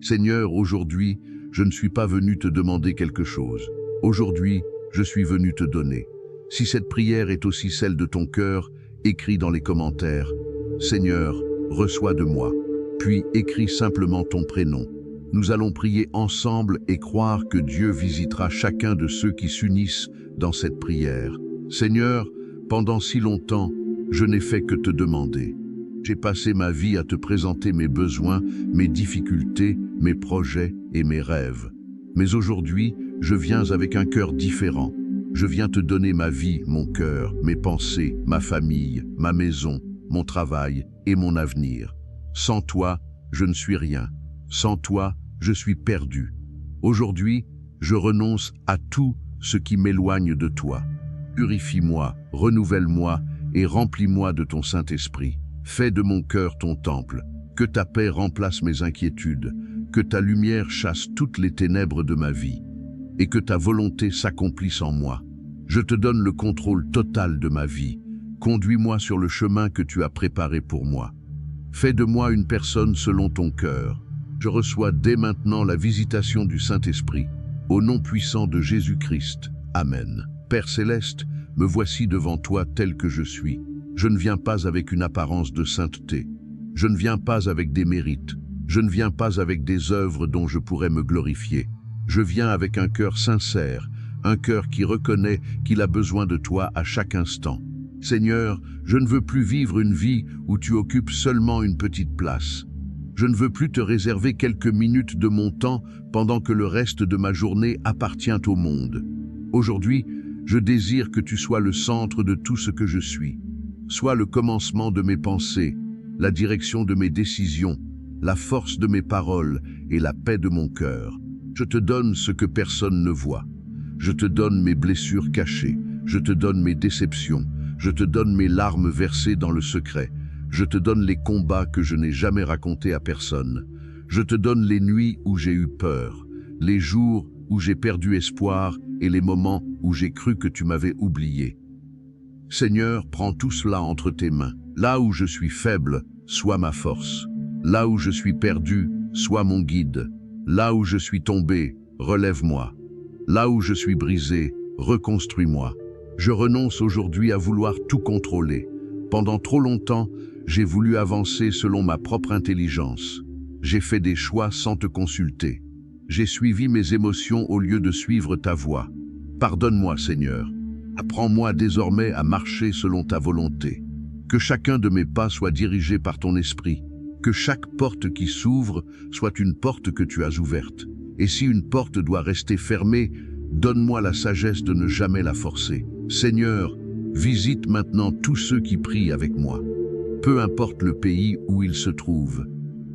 Seigneur, aujourd'hui, je ne suis pas venu te demander quelque chose. Aujourd'hui, je suis venu te donner. Si cette prière est aussi celle de ton cœur, écris dans les commentaires. Seigneur, reçois de moi. Puis écris simplement ton prénom. Nous allons prier ensemble et croire que Dieu visitera chacun de ceux qui s'unissent dans cette prière. Seigneur, pendant si longtemps, je n'ai fait que te demander. J'ai passé ma vie à te présenter mes besoins, mes difficultés, mes projets et mes rêves. Mais aujourd'hui, je viens avec un cœur différent. Je viens te donner ma vie, mon cœur, mes pensées, ma famille, ma maison, mon travail et mon avenir. Sans toi, je ne suis rien. Sans toi, je suis perdu. Aujourd'hui, je renonce à tout ce qui m'éloigne de toi. Purifie-moi, renouvelle-moi et remplis-moi de ton Saint-Esprit. Fais de mon cœur ton temple. Que ta paix remplace mes inquiétudes. Que ta lumière chasse toutes les ténèbres de ma vie. Et que ta volonté s'accomplisse en moi. Je te donne le contrôle total de ma vie. Conduis-moi sur le chemin que tu as préparé pour moi. Fais de moi une personne selon ton cœur. Je reçois dès maintenant la visitation du Saint-Esprit. Au nom puissant de Jésus-Christ. Amen. Père céleste, me voici devant toi tel que je suis. Je ne viens pas avec une apparence de sainteté. Je ne viens pas avec des mérites. Je ne viens pas avec des œuvres dont je pourrais me glorifier. Je viens avec un cœur sincère, un cœur qui reconnaît qu'il a besoin de toi à chaque instant. Seigneur, je ne veux plus vivre une vie où tu occupes seulement une petite place. Je ne veux plus te réserver quelques minutes de mon temps pendant que le reste de ma journée appartient au monde. Aujourd'hui, je désire que tu sois le centre de tout ce que je suis. Sois le commencement de mes pensées, la direction de mes décisions, la force de mes paroles et la paix de mon cœur. Je te donne ce que personne ne voit. Je te donne mes blessures cachées. Je te donne mes déceptions. Je te donne mes larmes versées dans le secret. Je te donne les combats que je n'ai jamais racontés à personne. Je te donne les nuits où j'ai eu peur, les jours où j'ai perdu espoir et les moments où j'ai cru que tu m'avais oublié. Seigneur, prends tout cela entre tes mains. Là où je suis faible, sois ma force. Là où je suis perdu, sois mon guide. Là où je suis tombé, relève-moi. Là où je suis brisé, reconstruis-moi. Je renonce aujourd'hui à vouloir tout contrôler. Pendant trop longtemps, j'ai voulu avancer selon ma propre intelligence. J'ai fait des choix sans te consulter. J'ai suivi mes émotions au lieu de suivre ta voie. Pardonne-moi, Seigneur. Apprends-moi désormais à marcher selon ta volonté. Que chacun de mes pas soit dirigé par ton esprit. Que chaque porte qui s'ouvre soit une porte que tu as ouverte. Et si une porte doit rester fermée, donne-moi la sagesse de ne jamais la forcer. Seigneur, visite maintenant tous ceux qui prient avec moi. Peu importe le pays où ils se trouvent.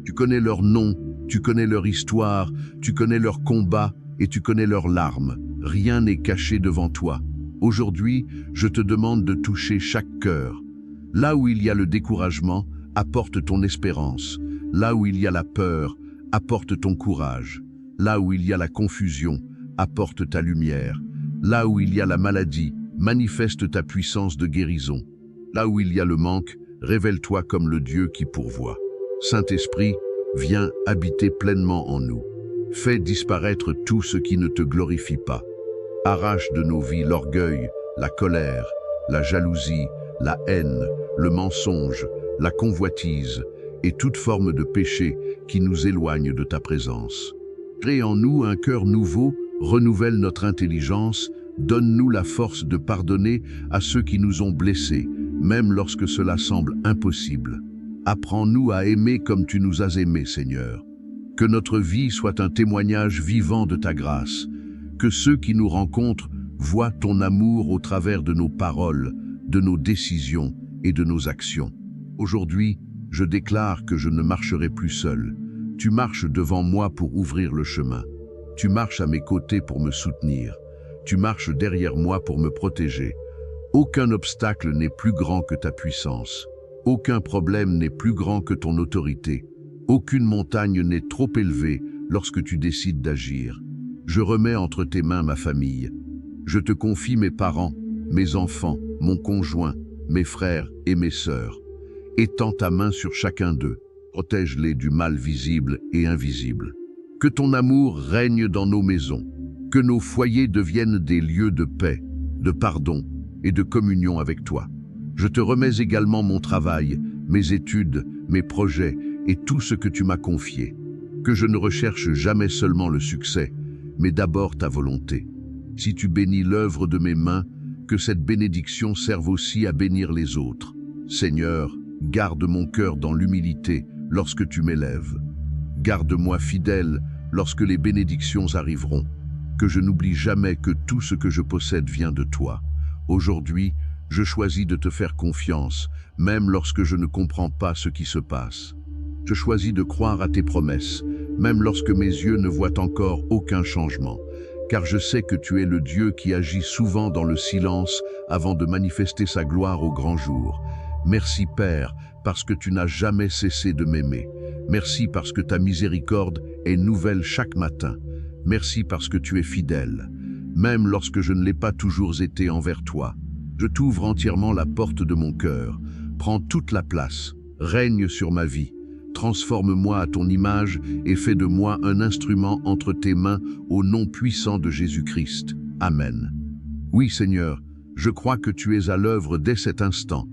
Tu connais leur nom, tu connais leur histoire, tu connais leurs combats et tu connais leurs larmes. Rien n'est caché devant toi. Aujourd'hui, je te demande de toucher chaque cœur. Là où il y a le découragement, apporte ton espérance. Là où il y a la peur, apporte ton courage. Là où il y a la confusion, apporte ta lumière. Là où il y a la maladie, manifeste ta puissance de guérison. Là où il y a le manque, révèle-toi comme le Dieu qui pourvoit. Saint-Esprit, viens habiter pleinement en nous. Fais disparaître tout ce qui ne te glorifie pas. Arrache de nos vies l'orgueil, la colère, la jalousie, la haine, le mensonge, la convoitise et toute forme de péché qui nous éloigne de ta présence. Crée en nous un cœur nouveau, renouvelle notre intelligence, donne-nous la force de pardonner à ceux qui nous ont blessés, même lorsque cela semble impossible. Apprends-nous à aimer comme tu nous as aimés, Seigneur. Que notre vie soit un témoignage vivant de ta grâce. Que ceux qui nous rencontrent voient ton amour au travers de nos paroles, de nos décisions et de nos actions. Aujourd'hui, je déclare que je ne marcherai plus seul. Tu marches devant moi pour ouvrir le chemin. Tu marches à mes côtés pour me soutenir. Tu marches derrière moi pour me protéger. Aucun obstacle n'est plus grand que ta puissance. Aucun problème n'est plus grand que ton autorité. Aucune montagne n'est trop élevée lorsque tu décides d'agir. Je remets entre tes mains ma famille. Je te confie mes parents, mes enfants, mon conjoint, mes frères et mes sœurs. Étends ta main sur chacun d'eux. Protège-les du mal visible et invisible. Que ton amour règne dans nos maisons, que nos foyers deviennent des lieux de paix, de pardon et de communion avec toi. Je te remets également mon travail, mes études, mes projets et tout ce que tu m'as confié. Que je ne recherche jamais seulement le succès, mais d'abord ta volonté. Si tu bénis l'œuvre de mes mains, que cette bénédiction serve aussi à bénir les autres. Seigneur, garde mon cœur dans l'humilité lorsque tu m'élèves. Garde-moi fidèle lorsque les bénédictions arriveront. Que je n'oublie jamais que tout ce que je possède vient de toi. Aujourd'hui, je choisis de te faire confiance, même lorsque je ne comprends pas ce qui se passe. Je choisis de croire à tes promesses, même lorsque mes yeux ne voient encore aucun changement, car je sais que tu es le Dieu qui agit souvent dans le silence avant de manifester sa gloire au grand jour. Merci Père, parce que tu n'as jamais cessé de m'aimer. Merci parce que ta miséricorde est nouvelle chaque matin. Merci parce que tu es fidèle, même lorsque je ne l'ai pas toujours été envers toi. Je t'ouvre entièrement la porte de mon cœur. Prends toute la place, règne sur ma vie. Transforme-moi à ton image et fais de moi un instrument entre tes mains au nom puissant de Jésus-Christ. Amen. Oui Seigneur, je crois que tu es à l'œuvre dès cet instant.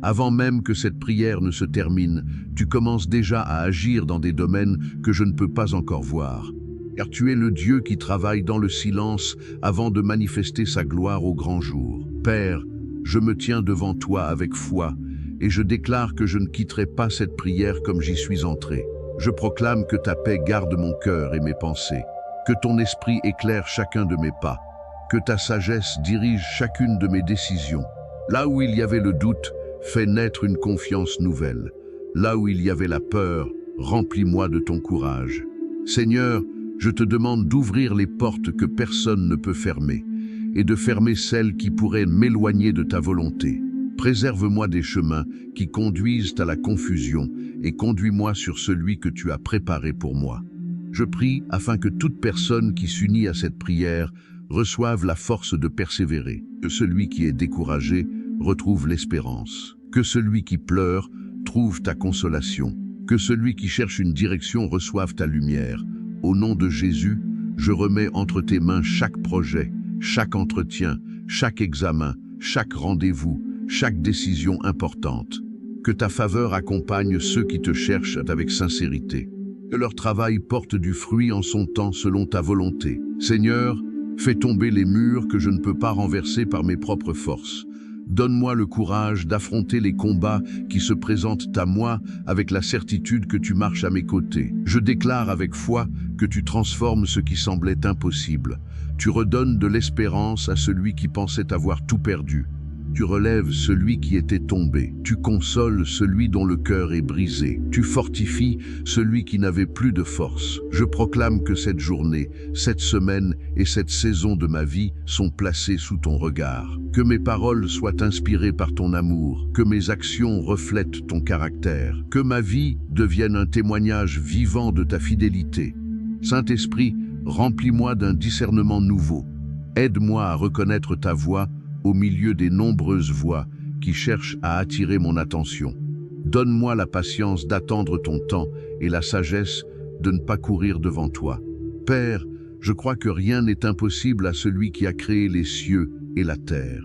Avant même que cette prière ne se termine, tu commences déjà à agir dans des domaines que je ne peux pas encore voir. Car tu es le Dieu qui travaille dans le silence avant de manifester sa gloire au grand jour. Père, je me tiens devant toi avec foi et je déclare que je ne quitterai pas cette prière comme j'y suis entré. Je proclame que ta paix garde mon cœur et mes pensées, que ton esprit éclaire chacun de mes pas, que ta sagesse dirige chacune de mes décisions. Là où il y avait le doute, fais naître une confiance nouvelle. Là où il y avait la peur, remplis-moi de ton courage. Seigneur, je te demande d'ouvrir les portes que personne ne peut fermer et de fermer celles qui pourraient m'éloigner de ta volonté. Préserve-moi des chemins qui conduisent à la confusion et conduis-moi sur celui que tu as préparé pour moi. Je prie afin que toute personne qui s'unit à cette prière reçoive la force de persévérer, que celui qui est découragé retrouve l'espérance, que celui qui pleure trouve ta consolation, que celui qui cherche une direction reçoive ta lumière. Au nom de Jésus, je remets entre tes mains chaque projet, chaque entretien, chaque examen, chaque rendez-vous, chaque décision importante. Que ta faveur accompagne ceux qui te cherchent avec sincérité. Que leur travail porte du fruit en son temps selon ta volonté. Seigneur, fais tomber les murs que je ne peux pas renverser par mes propres forces. Donne-moi le courage d'affronter les combats qui se présentent à moi avec la certitude que tu marches à mes côtés. Je déclare avec foi que tu transformes ce qui semblait impossible. Tu redonnes de l'espérance à celui qui pensait avoir tout perdu. Tu relèves celui qui était tombé. Tu consoles celui dont le cœur est brisé. Tu fortifies celui qui n'avait plus de force. Je proclame que cette journée, cette semaine et cette saison de ma vie sont placées sous ton regard. Que mes paroles soient inspirées par ton amour. Que mes actions reflètent ton caractère. Que ma vie devienne un témoignage vivant de ta fidélité. Saint-Esprit, remplis-moi d'un discernement nouveau. Aide-moi à reconnaître ta voix au milieu des nombreuses voix qui cherchent à attirer mon attention. Donne-moi la patience d'attendre ton temps et la sagesse de ne pas courir devant toi. Père, je crois que rien n'est impossible à celui qui a créé les cieux et la terre.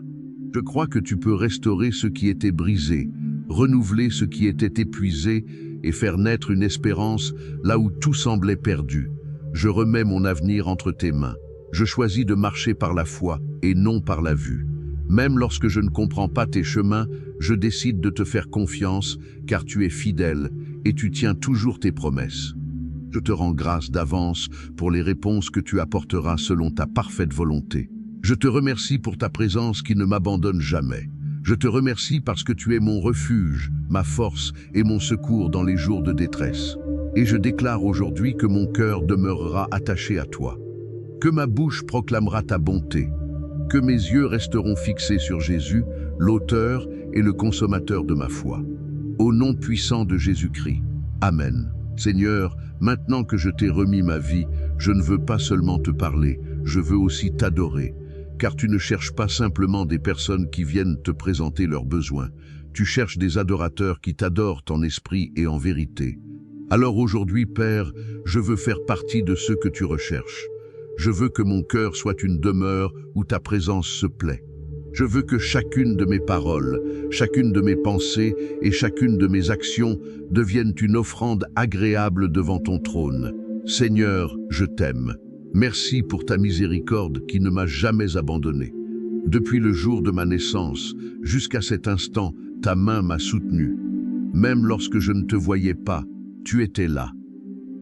Je crois que tu peux restaurer ce qui était brisé, renouveler ce qui était épuisé et faire naître une espérance là où tout semblait perdu. Je remets mon avenir entre tes mains. Je choisis de marcher par la foi et non par la vue. Même lorsque je ne comprends pas tes chemins, je décide de te faire confiance, car tu es fidèle et tu tiens toujours tes promesses. Je te rends grâce d'avance pour les réponses que tu apporteras selon ta parfaite volonté. Je te remercie pour ta présence qui ne m'abandonne jamais. Je te remercie parce que tu es mon refuge, ma force et mon secours dans les jours de détresse. Et je déclare aujourd'hui que mon cœur demeurera attaché à toi. Que ma bouche proclamera ta bonté. Que mes yeux resteront fixés sur Jésus, l'auteur et le consommateur de ma foi. Au nom puissant de Jésus-Christ. Amen. Seigneur, maintenant que je t'ai remis ma vie, je ne veux pas seulement te parler, je veux aussi t'adorer. Car tu ne cherches pas simplement des personnes qui viennent te présenter leurs besoins. Tu cherches des adorateurs qui t'adorent en esprit et en vérité. Alors aujourd'hui, Père, je veux faire partie de ceux que tu recherches. Je veux que mon cœur soit une demeure où ta présence se plaît. Je veux que chacune de mes paroles, chacune de mes pensées et chacune de mes actions deviennent une offrande agréable devant ton trône. Seigneur, je t'aime. Merci pour ta miséricorde qui ne m'a jamais abandonné. Depuis le jour de ma naissance, jusqu'à cet instant, ta main m'a soutenu. Même lorsque je ne te voyais pas, tu étais là.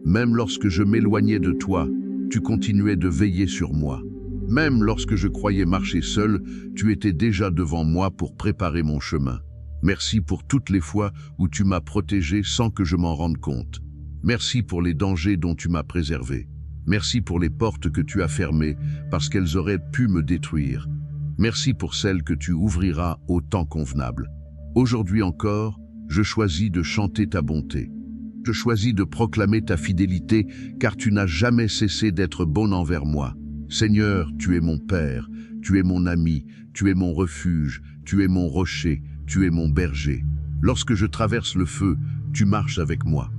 Même lorsque je m'éloignais de toi, tu continuais de veiller sur moi. Même lorsque je croyais marcher seul, tu étais déjà devant moi pour préparer mon chemin. Merci pour toutes les fois où tu m'as protégé sans que je m'en rende compte. Merci pour les dangers dont tu m'as préservé. Merci pour les portes que tu as fermées parce qu'elles auraient pu me détruire. Merci pour celles que tu ouvriras au temps convenable. Aujourd'hui encore, je choisis de chanter ta bonté. Je choisis de proclamer ta fidélité car tu n'as jamais cessé d'être bon envers moi. Seigneur, tu es mon Père, tu es mon ami, tu es mon refuge, tu es mon rocher, tu es mon berger. Lorsque je traverse le feu, tu marches avec moi.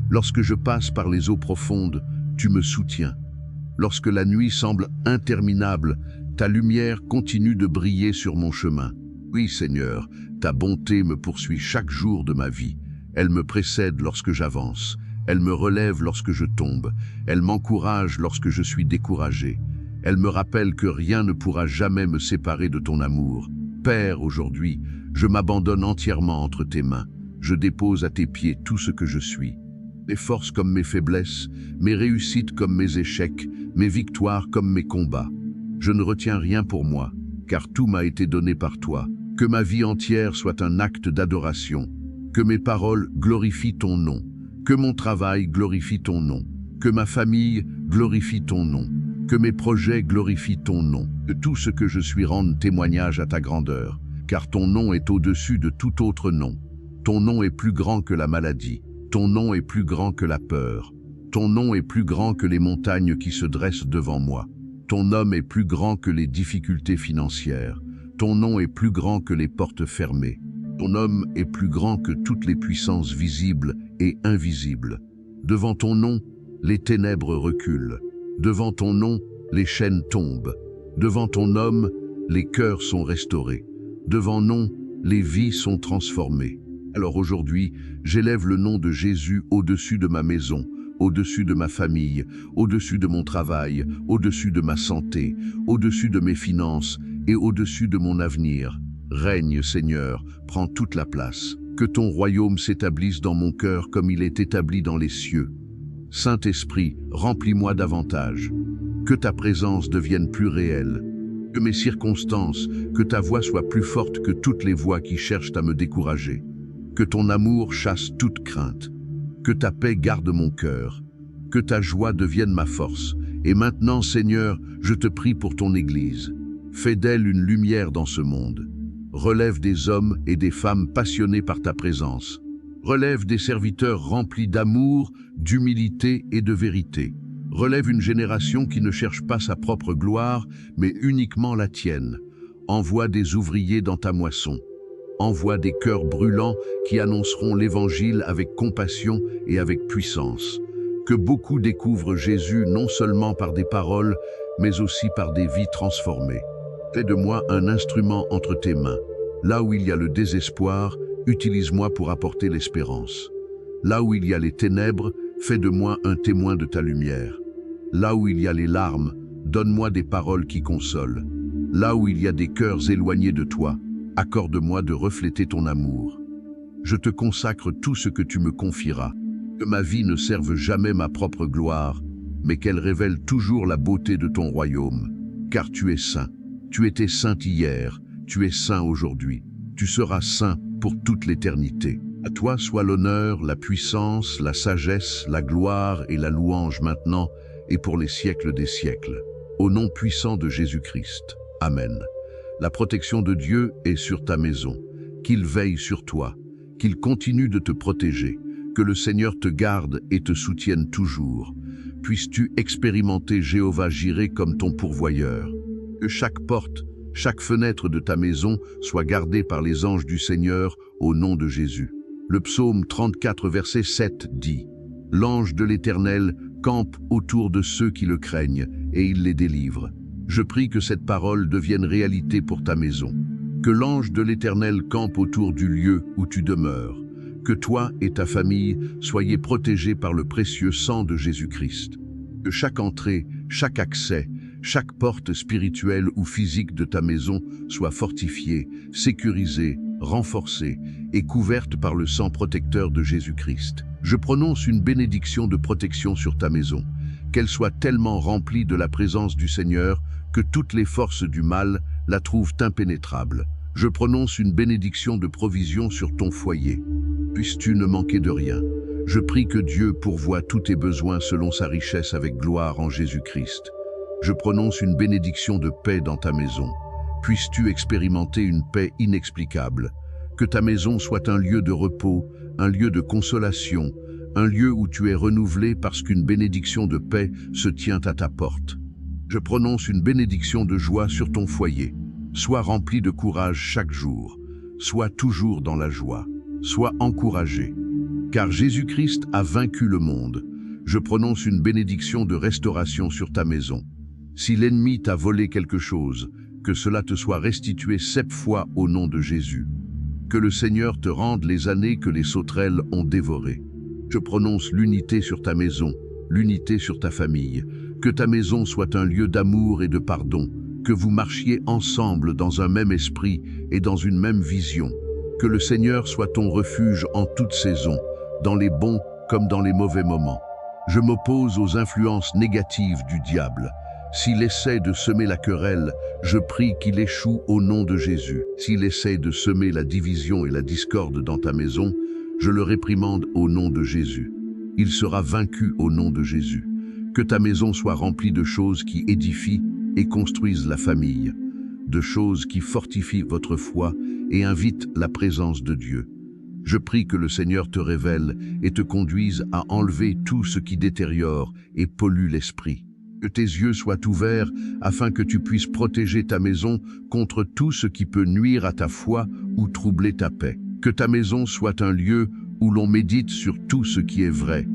Lorsque je passe par les eaux profondes, tu me soutiens. Lorsque la nuit semble interminable, ta lumière continue de briller sur mon chemin. Oui, Seigneur, ta bonté me poursuit chaque jour de ma vie. Elle me précède lorsque j'avance. Elle me relève lorsque je tombe. Elle m'encourage lorsque je suis découragé. Elle me rappelle que rien ne pourra jamais me séparer de ton amour. Père, aujourd'hui, je m'abandonne entièrement entre tes mains. Je dépose à tes pieds tout ce que je suis. Mes forces comme mes faiblesses, mes réussites comme mes échecs, mes victoires comme mes combats. Je ne retiens rien pour moi, car tout m'a été donné par toi. Que ma vie entière soit un acte d'adoration. Que mes paroles glorifient ton nom. Que mon travail glorifie ton nom. Que ma famille glorifie ton nom. Que mes projets glorifient ton nom. Que tout ce que je suis rende témoignage à ta grandeur. Car ton nom est au-dessus de tout autre nom. Ton nom est plus grand que la maladie. Ton nom est plus grand que la peur. Ton nom est plus grand que les montagnes qui se dressent devant moi. Ton nom est plus grand que les difficultés financières. Ton nom est plus grand que les portes fermées. Ton nom est plus grand que toutes les puissances visibles et invisibles. Devant ton nom, les ténèbres reculent. Devant ton nom, les chaînes tombent. Devant ton nom, les cœurs sont restaurés. Devant nom, les vies sont transformées. Alors aujourd'hui, j'élève le nom de Jésus au-dessus de ma maison, au-dessus de ma famille, au-dessus de mon travail, au-dessus de ma santé, au-dessus de mes finances et au-dessus de mon avenir. Règne, Seigneur, prends toute la place. Que ton royaume s'établisse dans mon cœur comme il est établi dans les cieux. Saint-Esprit, remplis-moi davantage. Que ta présence devienne plus réelle. Que mes circonstances, que ta voix soit plus forte que toutes les voix qui cherchent à me décourager. Que ton amour chasse toute crainte. Que ta paix garde mon cœur. Que ta joie devienne ma force. Et maintenant, Seigneur, je te prie pour ton Église. Fais d'elle une lumière dans ce monde. Relève des hommes et des femmes passionnés par ta présence. Relève des serviteurs remplis d'amour, d'humilité et de vérité. Relève une génération qui ne cherche pas sa propre gloire, mais uniquement la tienne. Envoie des ouvriers dans ta moisson. Envoie des cœurs brûlants qui annonceront l'Évangile avec compassion et avec puissance. Que beaucoup découvrent Jésus non seulement par des paroles, mais aussi par des vies transformées. Fais de moi un instrument entre tes mains. Là où il y a le désespoir, utilise-moi pour apporter l'espérance. Là où il y a les ténèbres, fais de moi un témoin de ta lumière. Là où il y a les larmes, donne-moi des paroles qui consolent. Là où il y a des cœurs éloignés de toi, accorde-moi de refléter ton amour. Je te consacre tout ce que tu me confieras. Que ma vie ne serve jamais ma propre gloire, mais qu'elle révèle toujours la beauté de ton royaume. Car tu es saint. Tu étais saint hier, tu es saint aujourd'hui. Tu seras saint pour toute l'éternité. À toi soit l'honneur, la puissance, la sagesse, la gloire et la louange maintenant et pour les siècles des siècles. Au nom puissant de Jésus-Christ. Amen. La protection de Dieu est sur ta maison. Qu'il veille sur toi, qu'il continue de te protéger, que le Seigneur te garde et te soutienne toujours. Puisses-tu expérimenter Jéhovah Jireh comme ton pourvoyeur. Que chaque porte, chaque fenêtre de ta maison soit gardée par les anges du Seigneur au nom de Jésus. Le psaume 34, verset 7 dit « L'ange de l'Éternel campe autour de ceux qui le craignent, et il les délivre. Je prie que cette parole devienne réalité pour ta maison. Que l'ange de l'Éternel campe autour du lieu où tu demeures. Que toi et ta famille soyez protégés par le précieux sang de Jésus-Christ. Que chaque entrée, chaque accès, chaque porte spirituelle ou physique de ta maison soit fortifiée, sécurisée, renforcée et couverte par le sang protecteur de Jésus-Christ. Je prononce une bénédiction de protection sur ta maison, qu'elle soit tellement remplie de la présence du Seigneur que toutes les forces du mal la trouvent impénétrable. Je prononce une bénédiction de provision sur ton foyer. Puisses-tu ne manquer de rien. Je prie que Dieu pourvoie tous tes besoins selon sa richesse avec gloire en Jésus-Christ. Je prononce une bénédiction de paix dans ta maison. Puisses-tu expérimenter une paix inexplicable. Que ta maison soit un lieu de repos, un lieu de consolation, un lieu où tu es renouvelé parce qu'une bénédiction de paix se tient à ta porte. Je prononce une bénédiction de joie sur ton foyer. Sois rempli de courage chaque jour. Sois toujours dans la joie. Sois encouragé. Car Jésus-Christ a vaincu le monde. Je prononce une bénédiction de restauration sur ta maison. Si l'ennemi t'a volé quelque chose, que cela te soit restitué 7 fois au nom de Jésus. Que le Seigneur te rende les années que les sauterelles ont dévorées. Je prononce l'unité sur ta maison, l'unité sur ta famille. Que ta maison soit un lieu d'amour et de pardon. Que vous marchiez ensemble dans un même esprit et dans une même vision. Que le Seigneur soit ton refuge en toute saison, dans les bons comme dans les mauvais moments. Je m'oppose aux influences négatives du diable. S'il essaie de semer la querelle, je prie qu'il échoue au nom de Jésus. S'il essaie de semer la division et la discorde dans ta maison, je le réprimande au nom de Jésus. Il sera vaincu au nom de Jésus. Que ta maison soit remplie de choses qui édifient et construisent la famille, de choses qui fortifient votre foi et invitent la présence de Dieu. Je prie que le Seigneur te révèle et te conduise à enlever tout ce qui détériore et pollue l'esprit. Que tes yeux soient ouverts afin que tu puisses protéger ta maison contre tout ce qui peut nuire à ta foi ou troubler ta paix. Que ta maison soit un lieu où l'on médite sur tout ce qui est vrai,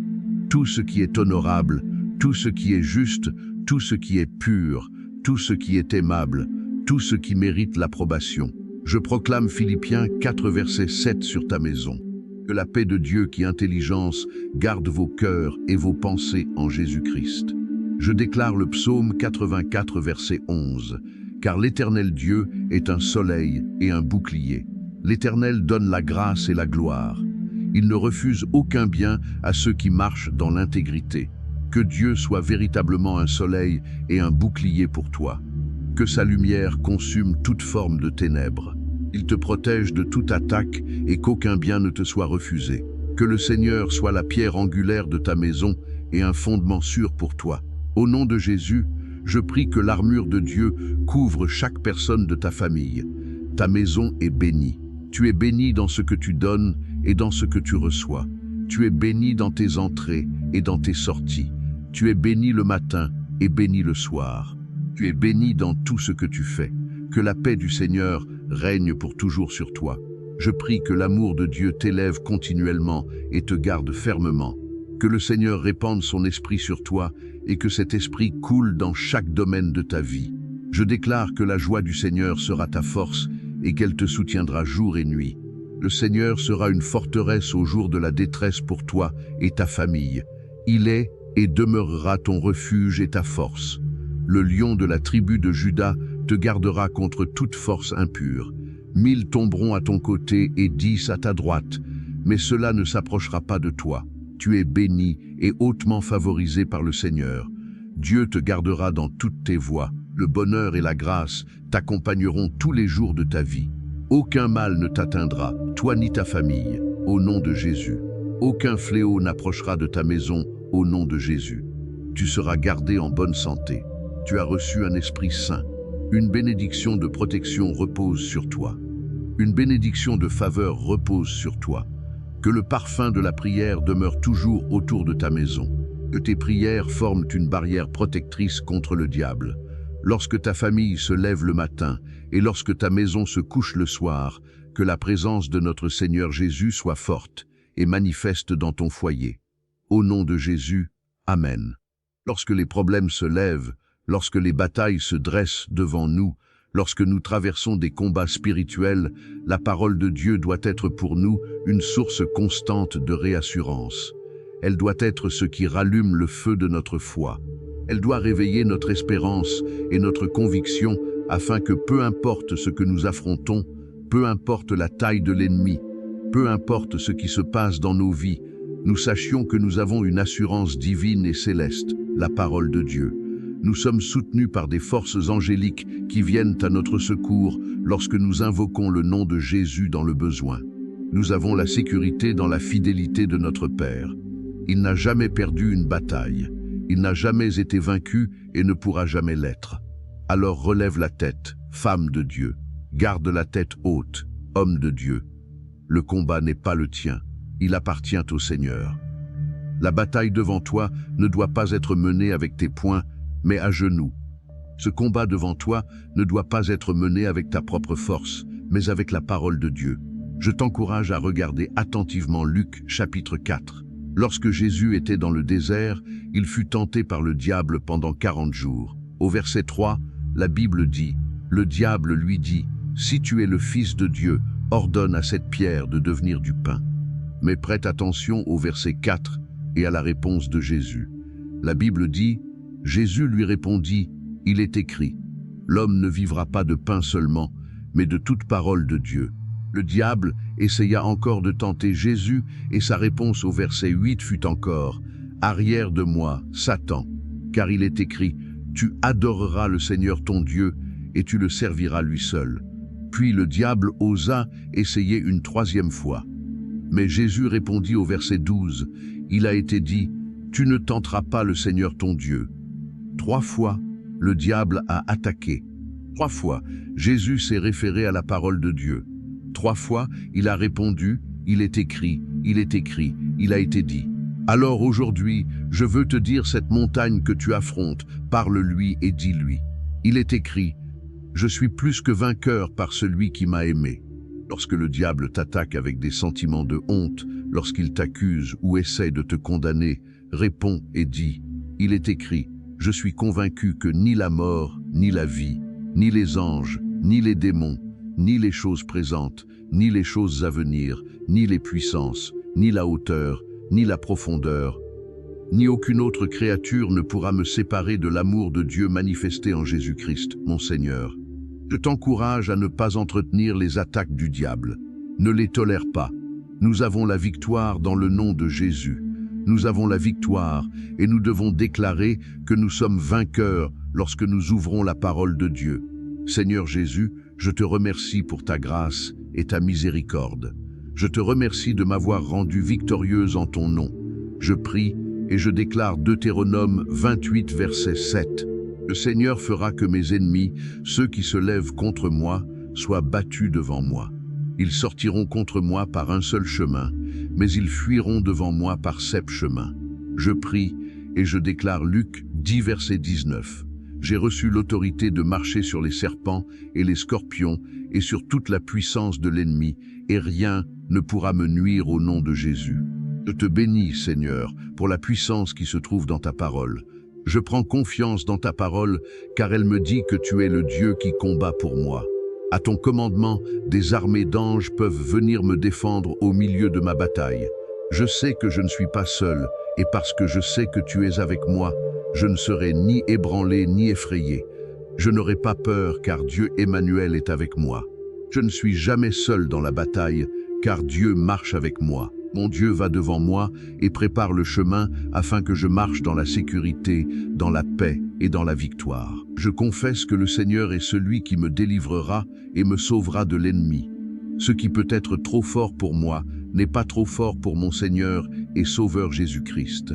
tout ce qui est honorable, tout ce qui est juste, tout ce qui est pur, tout ce qui est aimable, tout ce qui mérite l'approbation. Je proclame Philippiens 4 verset 7 sur ta maison. Que la paix de Dieu qui intelligence garde vos cœurs et vos pensées en Jésus-Christ. Je déclare le psaume 84 verset 11. Car l'Éternel Dieu est un soleil et un bouclier. L'Éternel donne la grâce et la gloire. Il ne refuse aucun bien à ceux qui marchent dans l'intégrité. Que Dieu soit véritablement un soleil et un bouclier pour toi. Que sa lumière consume toute forme de ténèbres. Il te protège de toute attaque et qu'aucun bien ne te soit refusé. Que le Seigneur soit la pierre angulaire de ta maison et un fondement sûr pour toi. Au nom de Jésus, je prie que l'armure de Dieu couvre chaque personne de ta famille. Ta maison est bénie. Tu es béni dans ce que tu donnes et dans ce que tu reçois. Tu es béni dans tes entrées et dans tes sorties. Tu es béni le matin et béni le soir. Tu es béni dans tout ce que tu fais. Que la paix du Seigneur règne pour toujours sur toi. Je prie que l'amour de Dieu t'élève continuellement et te garde fermement. Que le Seigneur répande son esprit sur toi et que cet esprit coule dans chaque domaine de ta vie. Je déclare que la joie du Seigneur sera ta force et qu'elle te soutiendra jour et nuit. Le Seigneur sera une forteresse au jour de la détresse pour toi et ta famille. Il est et demeurera ton refuge et ta force. Le lion de la tribu de Juda te gardera contre toute force impure. 1000 tomberont à ton côté et 10 à ta droite, mais cela ne s'approchera pas de toi. Tu es béni et hautement favorisé par le Seigneur. Dieu te gardera dans toutes tes voies. Le bonheur et la grâce t'accompagneront tous les jours de ta vie. Aucun mal ne t'atteindra, toi ni ta famille, au nom de Jésus. Aucun fléau n'approchera de ta maison, au nom de Jésus. Tu seras gardé en bonne santé. Tu as reçu un esprit saint. Une bénédiction de protection repose sur toi. Une bénédiction de faveur repose sur toi. Que le parfum de la prière demeure toujours autour de ta maison. Que tes prières forment une barrière protectrice contre le diable. Lorsque ta famille se lève le matin et lorsque ta maison se couche le soir, que la présence de notre Seigneur Jésus soit forte et manifeste dans ton foyer. Au nom de Jésus, Amen. Lorsque les problèmes se lèvent, lorsque les batailles se dressent devant nous, lorsque nous traversons des combats spirituels, la parole de Dieu doit être pour nous une source constante de réassurance. Elle doit être ce qui rallume le feu de notre foi. Elle doit réveiller notre espérance et notre conviction afin que peu importe ce que nous affrontons, peu importe la taille de l'ennemi, peu importe ce qui se passe dans nos vies, nous sachions que nous avons une assurance divine et céleste, la parole de Dieu. Nous sommes soutenus par des forces angéliques qui viennent à notre secours lorsque nous invoquons le nom de Jésus dans le besoin. Nous avons la sécurité dans la fidélité de notre Père. Il n'a jamais perdu une bataille. Il n'a jamais été vaincu et ne pourra jamais l'être. Alors relève la tête, femme de Dieu. Garde la tête haute, homme de Dieu. Le combat n'est pas le tien, il appartient au Seigneur. La bataille devant toi ne doit pas être menée avec tes poings, mais à genoux. Ce combat devant toi ne doit pas être mené avec ta propre force, mais avec la parole de Dieu. Je t'encourage à regarder attentivement Luc chapitre 4. Lorsque Jésus était dans le désert, il fut tenté par le diable pendant 40 jours. Au verset 3, la Bible dit, « Le diable lui dit, « Si tu es le Fils de Dieu, ordonne à cette pierre de devenir du pain. » Mais prête attention au verset 4 et à la réponse de Jésus. La Bible dit, Jésus lui répondit, « Il est écrit, l'homme ne vivra pas de pain seulement, mais de toute parole de Dieu. » Le diable essaya encore de tenter Jésus et sa réponse au verset 8 fut encore, « Arrière de moi, Satan, car il est écrit, tu adoreras le Seigneur ton Dieu et tu le serviras lui seul. » Puis le diable osa essayer une troisième fois. Mais Jésus répondit au verset 12, « Il a été dit, tu ne tenteras pas le Seigneur ton Dieu. » 3 fois, le diable a attaqué. 3 fois, Jésus s'est référé à la parole de Dieu. 3 fois, il a répondu, « Il est écrit, il est écrit, il a été dit. » Alors aujourd'hui, je veux te dire cette montagne que tu affrontes, parle-lui et dis-lui. Il est écrit, « Je suis plus que vainqueur par celui qui m'a aimé. » Lorsque le diable t'attaque avec des sentiments de honte, lorsqu'il t'accuse ou essaie de te condamner, réponds et dis, « Il est écrit, je suis convaincu que ni la mort, ni la vie, ni les anges, ni les démons, ni les choses présentes, ni les choses à venir, ni les puissances, ni la hauteur, ni la profondeur, ni aucune autre créature ne pourra me séparer de l'amour de Dieu manifesté en Jésus-Christ, mon Seigneur. » Je t'encourage à ne pas entretenir les attaques du diable. Ne les tolère pas. Nous avons la victoire dans le nom de Jésus. Nous avons la victoire et nous devons déclarer que nous sommes vainqueurs lorsque nous ouvrons la parole de Dieu. Seigneur Jésus, je te remercie pour ta grâce et ta miséricorde. Je te remercie de m'avoir rendu victorieuse en ton nom. Je prie et je déclare Deutéronome 28, verset 7. Le Seigneur fera que mes ennemis, ceux qui se lèvent contre moi, soient battus devant moi. Ils sortiront contre moi par un seul chemin, mais ils fuiront devant moi par 7 chemins. Je prie et je déclare Luc 10, verset 19. J'ai reçu l'autorité de marcher sur les serpents et les scorpions et sur toute la puissance de l'ennemi, et rien ne pourra me nuire au nom de Jésus. Je te bénis, Seigneur, pour la puissance qui se trouve dans ta parole. Je prends confiance dans ta parole, car elle me dit que tu es le Dieu qui combat pour moi. À ton commandement, des armées d'anges peuvent venir me défendre au milieu de ma bataille. Je sais que je ne suis pas seul, et parce que je sais que tu es avec moi, je ne serai ni ébranlé ni effrayé. Je n'aurai pas peur, car Dieu Emmanuel est avec moi. Je ne suis jamais seul dans la bataille, car Dieu marche avec moi. Mon Dieu va devant moi et prépare le chemin afin que je marche dans la sécurité, dans la paix et dans la victoire. Je confesse que le Seigneur est celui qui me délivrera et me sauvera de l'ennemi. Ce qui peut être trop fort pour moi n'est pas trop fort pour mon Seigneur et Sauveur Jésus-Christ.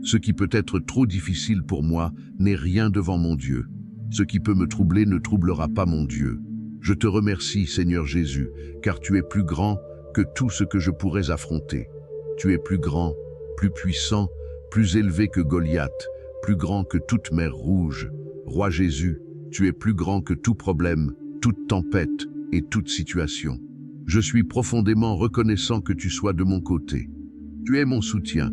Ce qui peut être trop difficile pour moi n'est rien devant mon Dieu. Ce qui peut me troubler ne troublera pas mon Dieu. Je te remercie, Seigneur Jésus, car tu es plus grand que tout ce que je pourrais affronter. Tu es plus grand, plus puissant, plus élevé que Goliath, plus grand que toute mer rouge. Roi Jésus, tu es plus grand que tout problème, toute tempête et toute situation. Je suis profondément reconnaissant que tu sois de mon côté. Tu es mon soutien,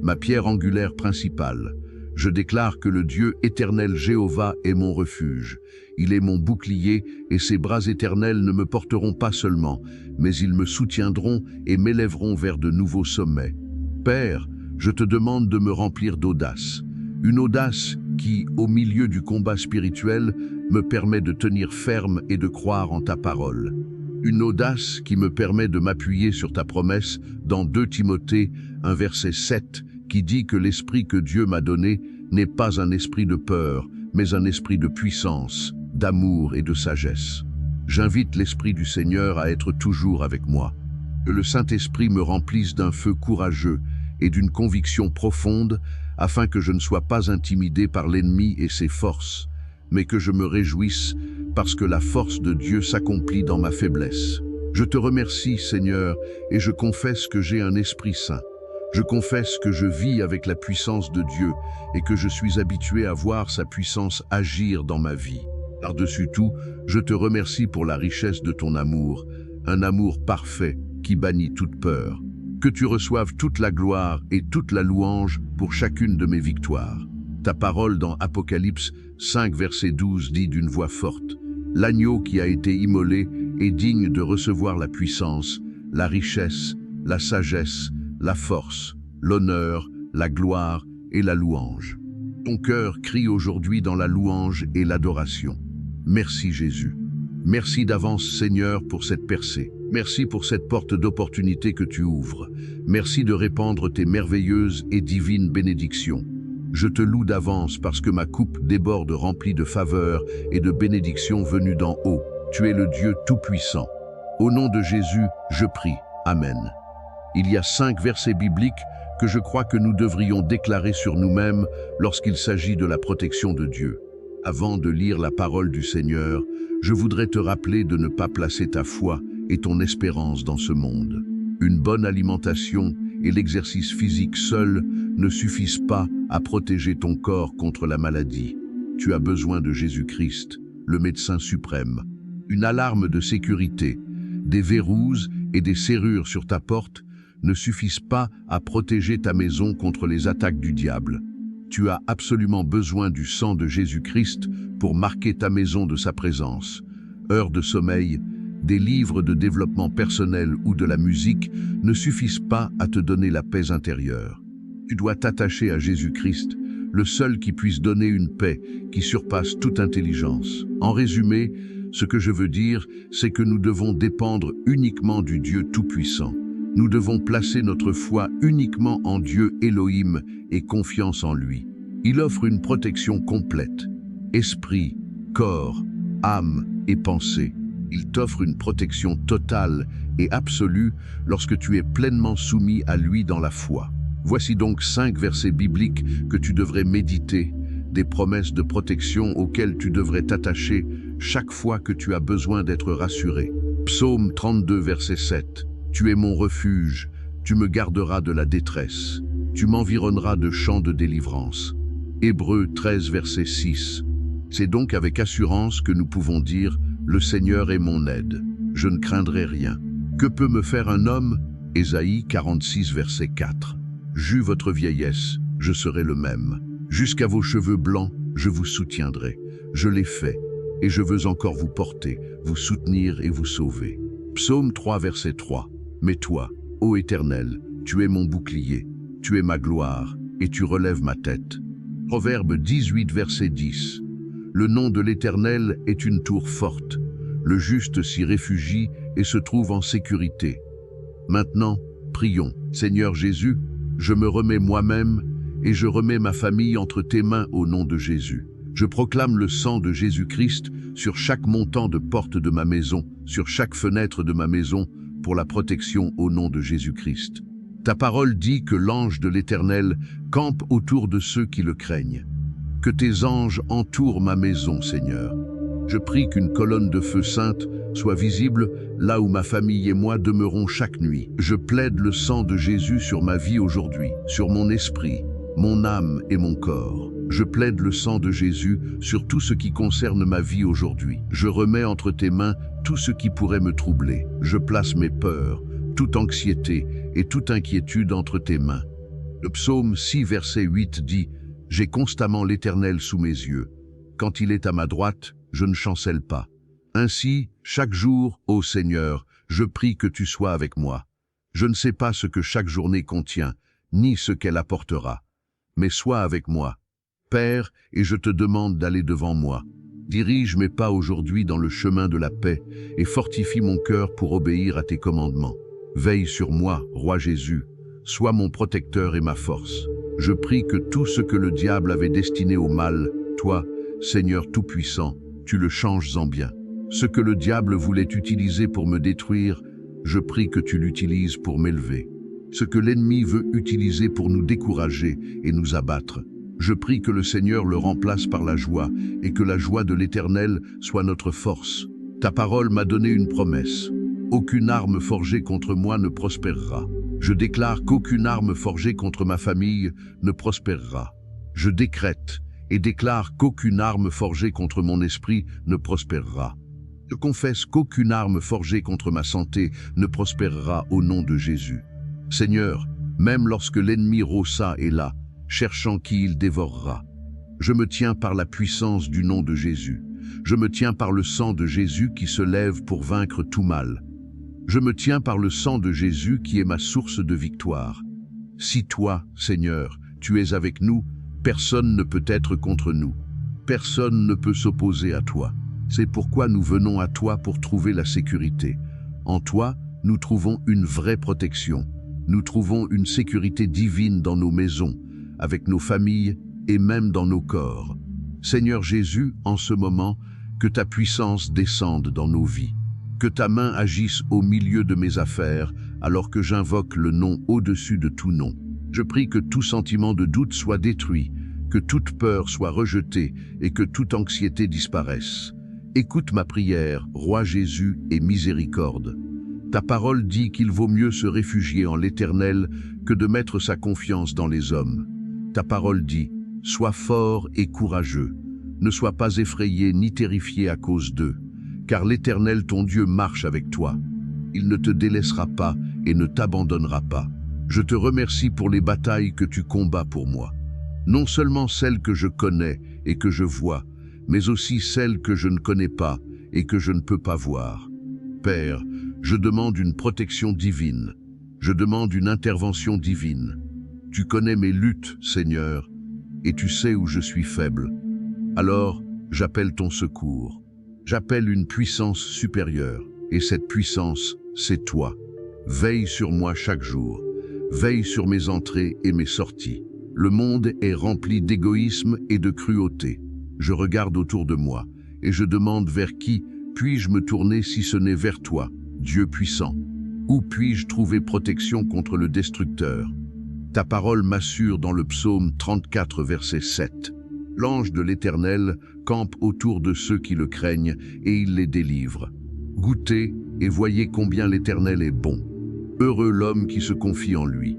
ma pierre angulaire principale. Je déclare que le Dieu éternel Jéhovah est mon refuge. Il est mon bouclier et ses bras éternels ne me porteront pas seulement, mais ils me soutiendront et m'élèveront vers de nouveaux sommets. Père, je te demande de me remplir d'audace. Une audace qui, au milieu du combat spirituel, me permet de tenir ferme et de croire en ta parole. Une audace qui me permet de m'appuyer sur ta promesse dans 2 Timothée, un verset 7, qui dit que l'esprit que Dieu m'a donné n'est pas un esprit de peur, mais un esprit de puissance, d'amour et de sagesse. J'invite l'Esprit du Seigneur à être toujours avec moi. Que le Saint-Esprit me remplisse d'un feu courageux et d'une conviction profonde, afin que je ne sois pas intimidé par l'ennemi et ses forces, mais que je me réjouisse parce que la force de Dieu s'accomplit dans ma faiblesse. Je te remercie, Seigneur, et je confesse que j'ai un Esprit Saint. Je confesse que je vis avec la puissance de Dieu et que je suis habitué à voir sa puissance agir dans ma vie. Par-dessus tout, je te remercie pour la richesse de ton amour, un amour parfait qui bannit toute peur. Que tu reçoives toute la gloire et toute la louange pour chacune de mes victoires. Ta parole dans Apocalypse 5, verset 12 dit d'une voix forte: « L'agneau qui a été immolé est digne de recevoir la puissance, la richesse, la sagesse, la force, l'honneur, la gloire et la louange. » Ton cœur crie aujourd'hui dans la louange et l'adoration. Merci Jésus. Merci d'avance Seigneur pour cette percée. Merci pour cette porte d'opportunité que tu ouvres. Merci de répandre tes merveilleuses et divines bénédictions. Je te loue d'avance parce que ma coupe déborde remplie de faveurs et de bénédictions venues d'en haut. Tu es le Dieu Tout-Puissant. Au nom de Jésus, je prie. Amen. Il y a 5 versets bibliques que je crois que nous devrions déclarer sur nous-mêmes lorsqu'il s'agit de la protection de Dieu. Avant de lire la parole du Seigneur, je voudrais te rappeler de ne pas placer ta foi et ton espérance dans ce monde. Une bonne alimentation et l'exercice physique seuls ne suffisent pas à protéger ton corps contre la maladie. Tu as besoin de Jésus-Christ, le médecin suprême. Une alarme de sécurité, des verrous et des serrures sur ta porte ne suffisent pas à protéger ta maison contre les attaques du diable. Tu as absolument besoin du sang de Jésus-Christ pour marquer ta maison de sa présence. Heures de sommeil, des livres de développement personnel ou de la musique ne suffisent pas à te donner la paix intérieure. Tu dois t'attacher à Jésus-Christ, le seul qui puisse donner une paix qui surpasse toute intelligence. En résumé, ce que je veux dire, c'est que nous devons dépendre uniquement du Dieu Tout-Puissant. Nous devons placer notre foi uniquement en Dieu Elohim et confiance en lui. Il offre une protection complète. Esprit, corps, âme et pensée. Il t'offre une protection totale et absolue lorsque tu es pleinement soumis à lui dans la foi. Voici donc 5 versets bibliques que tu devrais méditer, des promesses de protection auxquelles tu devrais t'attacher chaque fois que tu as besoin d'être rassuré. Psaume 32, verset 7. Tu es mon refuge, tu me garderas de la détresse, tu m'environneras de chants de délivrance. Hébreux 13, verset 6. C'est donc avec assurance que nous pouvons dire « Le Seigneur est mon aide, je ne craindrai rien. Que peut me faire un homme » Ésaïe 46, verset 4. J'eus votre vieillesse, je serai le même. Jusqu'à vos cheveux blancs, je vous soutiendrai. Je l'ai fait, et je veux encore vous porter, vous soutenir et vous sauver. Psaume 3, verset 3. Mais toi, ô Éternel, tu es mon bouclier, tu es ma gloire, et tu relèves ma tête. Proverbe 18, verset 10. Le nom de l'Éternel est une tour forte. Le juste s'y réfugie et se trouve en sécurité. Maintenant, prions. Seigneur Jésus, je me remets moi-même et je remets ma famille entre tes mains au nom de Jésus. Je proclame le sang de Jésus-Christ sur chaque montant de porte de ma maison, sur chaque fenêtre de ma maison, pour la protection au nom de Jésus-Christ. Ta parole dit que l'ange de l'Éternel campe autour de ceux qui le craignent. Que tes anges entourent ma maison, Seigneur. Je prie qu'une colonne de feu sainte soit visible là où ma famille et moi demeurons chaque nuit. Je plaide le sang de Jésus sur ma vie aujourd'hui, sur mon esprit, mon âme et mon corps. Je plaide le sang de Jésus sur tout ce qui concerne ma vie aujourd'hui. Je remets entre tes mains tout ce qui pourrait me troubler. Je place mes peurs, toute anxiété et toute inquiétude entre tes mains. Le psaume 6, verset 8 dit « J'ai constamment l'Éternel sous mes yeux. Quand il est à ma droite, je ne chancelle pas. Ainsi, chaque jour, ô Seigneur, je prie que tu sois avec moi. Je ne sais pas ce que chaque journée contient, ni ce qu'elle apportera. Mais sois avec moi, Père, et je te demande d'aller devant moi. Dirige mes pas aujourd'hui dans le chemin de la paix et fortifie mon cœur pour obéir à tes commandements. Veille sur moi, Roi Jésus, sois mon protecteur et ma force. Je prie que tout ce que le diable avait destiné au mal, toi, Seigneur Tout-Puissant, tu le changes en bien. Ce que le diable voulait utiliser pour me détruire, je prie que tu l'utilises pour m'élever. Ce que l'ennemi veut utiliser pour nous décourager et nous abattre, je prie que le Seigneur le remplace par la joie et que la joie de l'Éternel soit notre force. Ta parole m'a donné une promesse. Aucune arme forgée contre moi ne prospérera. Je déclare qu'aucune arme forgée contre ma famille ne prospérera. Je décrète et déclare qu'aucune arme forgée contre mon esprit ne prospérera. Je confesse qu'aucune arme forgée contre ma santé ne prospérera au nom de Jésus. Seigneur, même lorsque l'ennemi Rossa est là, cherchant qui il dévorera, je me tiens par la puissance du nom de Jésus. Je me tiens par le sang de Jésus qui se lève pour vaincre tout mal. Je me tiens par le sang de Jésus qui est ma source de victoire. Si toi, Seigneur, tu es avec nous, personne ne peut être contre nous. Personne ne peut s'opposer à toi. C'est pourquoi nous venons à toi pour trouver la sécurité. En toi, nous trouvons une vraie protection. Nous trouvons une sécurité divine dans nos maisons, avec nos familles et même dans nos corps. Seigneur Jésus, en ce moment, que ta puissance descende dans nos vies. Que ta main agisse au milieu de mes affaires, alors que j'invoque le nom au-dessus de tout nom. Je prie que tout sentiment de doute soit détruit, que toute peur soit rejetée et que toute anxiété disparaisse. Écoute ma prière, Roi Jésus, et miséricorde. Ta parole dit qu'il vaut mieux se réfugier en l'Éternel que de mettre sa confiance dans les hommes. Ta parole dit, sois fort et courageux. Ne sois pas effrayé ni terrifié à cause d'eux, car l'Éternel ton Dieu marche avec toi. Il ne te délaissera pas et ne t'abandonnera pas. Je te remercie pour les batailles que tu combats pour moi. Non seulement celles que je connais et que je vois, mais aussi celles que je ne connais pas et que je ne peux pas voir. Père, je demande une protection divine. Je demande une intervention divine. Tu connais mes luttes, Seigneur, et tu sais où je suis faible. Alors, j'appelle ton secours. J'appelle une puissance supérieure, et cette puissance, c'est toi. Veille sur moi chaque jour. Veille sur mes entrées et mes sorties. Le monde est rempli d'égoïsme et de cruauté. Je regarde autour de moi, et je demande vers qui puis-je me tourner si ce n'est vers toi, Dieu puissant? Où puis-je trouver protection contre le destructeur? Ta parole m'assure dans le psaume 34, verset 7. L'ange de l'Éternel campe autour de ceux qui le craignent et il les délivre. Goûtez et voyez combien l'Éternel est bon. Heureux l'homme qui se confie en lui.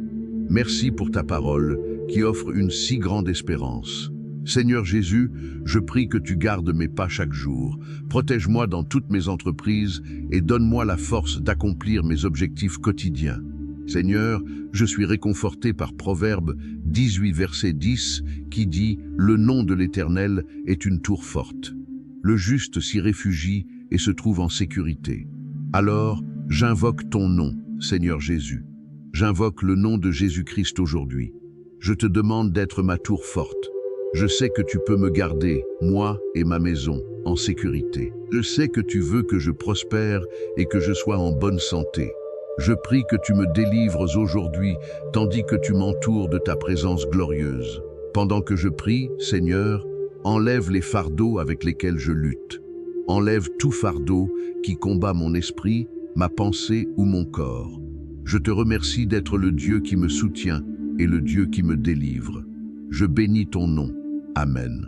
Merci pour ta parole qui offre une si grande espérance. Seigneur Jésus, je prie que tu gardes mes pas chaque jour. Protège-moi dans toutes mes entreprises et donne-moi la force d'accomplir mes objectifs quotidiens. Seigneur, je suis réconforté par Proverbe 18, verset 10, qui dit « Le nom de l'Éternel est une tour forte. Le juste s'y réfugie et se trouve en sécurité. » Alors, j'invoque ton nom, Seigneur Jésus. J'invoque le nom de Jésus-Christ aujourd'hui. Je te demande d'être ma tour forte. Je sais que tu peux me garder, moi et ma maison, en sécurité. Je sais que tu veux que je prospère et que je sois en bonne santé. Je prie que tu me délivres aujourd'hui, tandis que tu m'entoures de ta présence glorieuse. Pendant que je prie, Seigneur, enlève les fardeaux avec lesquels je lutte. Enlève tout fardeau qui combat mon esprit, ma pensée ou mon corps. Je te remercie d'être le Dieu qui me soutient et le Dieu qui me délivre. Je bénis ton nom. Amen.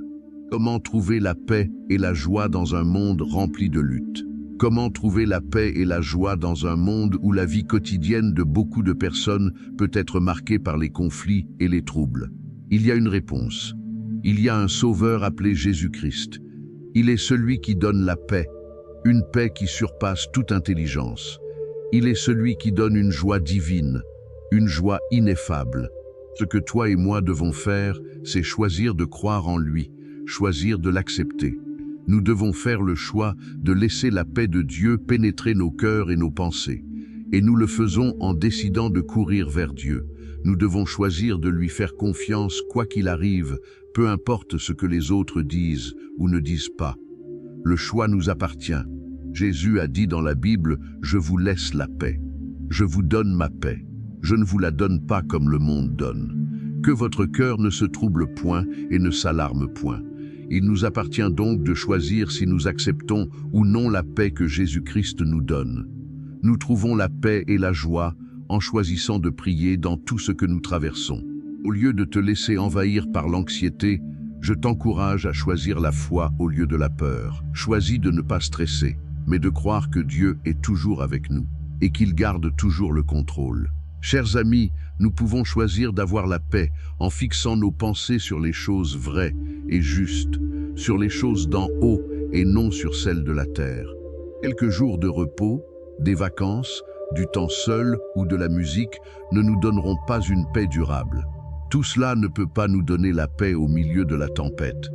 Comment trouver la paix et la joie dans un monde rempli de luttes? Comment trouver la paix et la joie dans un monde où la vie quotidienne de beaucoup de personnes peut être marquée par les conflits et les troubles? Il y a une réponse. Il y a un sauveur appelé Jésus-Christ. Il est celui qui donne la paix, une paix qui surpasse toute intelligence. Il est celui qui donne une joie divine, une joie ineffable. Ce que toi et moi devons faire, c'est choisir de croire en lui, choisir de l'accepter. Nous devons faire le choix de laisser la paix de Dieu pénétrer nos cœurs et nos pensées. Et nous le faisons en décidant de courir vers Dieu. Nous devons choisir de lui faire confiance quoi qu'il arrive, peu importe ce que les autres disent ou ne disent pas. Le choix nous appartient. Jésus a dit dans la Bible, « Je vous laisse la paix. Je vous donne ma paix. Je ne vous la donne pas comme le monde donne. Que votre cœur ne se trouble point et ne s'alarme point. » Il nous appartient donc de choisir si nous acceptons ou non la paix que Jésus-Christ nous donne. Nous trouvons la paix et la joie en choisissant de prier dans tout ce que nous traversons. Au lieu de te laisser envahir par l'anxiété, je t'encourage à choisir la foi au lieu de la peur. Choisis de ne pas stresser, mais de croire que Dieu est toujours avec nous et qu'il garde toujours le contrôle. Chers amis, nous pouvons choisir d'avoir la paix en fixant nos pensées sur les choses vraies et justes, sur les choses d'en haut et non sur celles de la terre. Quelques jours de repos, des vacances, du temps seul ou de la musique ne nous donneront pas une paix durable. Tout cela ne peut pas nous donner la paix au milieu de la tempête.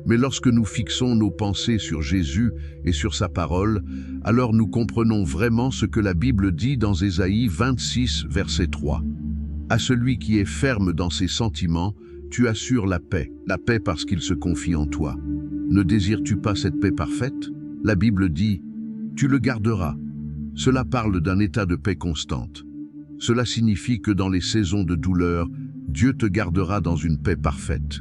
Mais lorsque nous fixons nos pensées sur Jésus et sur sa parole, alors nous comprenons vraiment ce que la Bible dit dans Ésaïe 26, verset 3. À celui qui est ferme dans ses sentiments, tu assures la paix parce qu'il se confie en toi. Ne désires-tu pas cette paix parfaite? La Bible dit, tu le garderas. Cela parle d'un état de paix constante. Cela signifie que dans les saisons de douleur, Dieu te gardera dans une paix parfaite.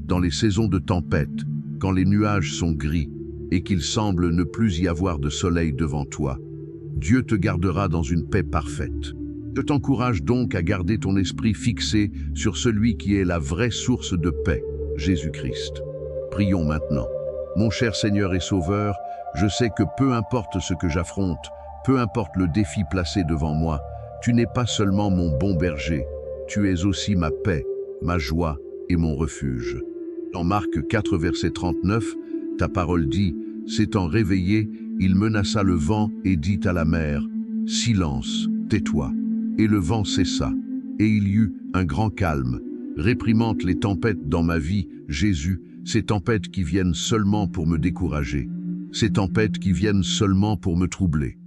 Dans les saisons de tempête, quand les nuages sont gris et qu'il semble ne plus y avoir de soleil devant toi, Dieu te gardera dans une paix parfaite. Je t'encourage donc à garder ton esprit fixé sur celui qui est la vraie source de paix, Jésus-Christ. Prions maintenant. Mon cher Seigneur et Sauveur, je sais que peu importe ce que j'affronte, peu importe le défi placé devant moi, tu n'es pas seulement mon bon berger, tu es aussi ma paix, ma joie et mon refuge. Dans Marc 4, verset 39, ta parole dit, s'étant réveillé, il menaça le vent et dit à la mer, « Silence, tais-toi !» Et le vent cessa, et il y eut un grand calme. Réprimande les tempêtes dans ma vie, Jésus, ces tempêtes qui viennent seulement pour me décourager, ces tempêtes qui viennent seulement pour me troubler.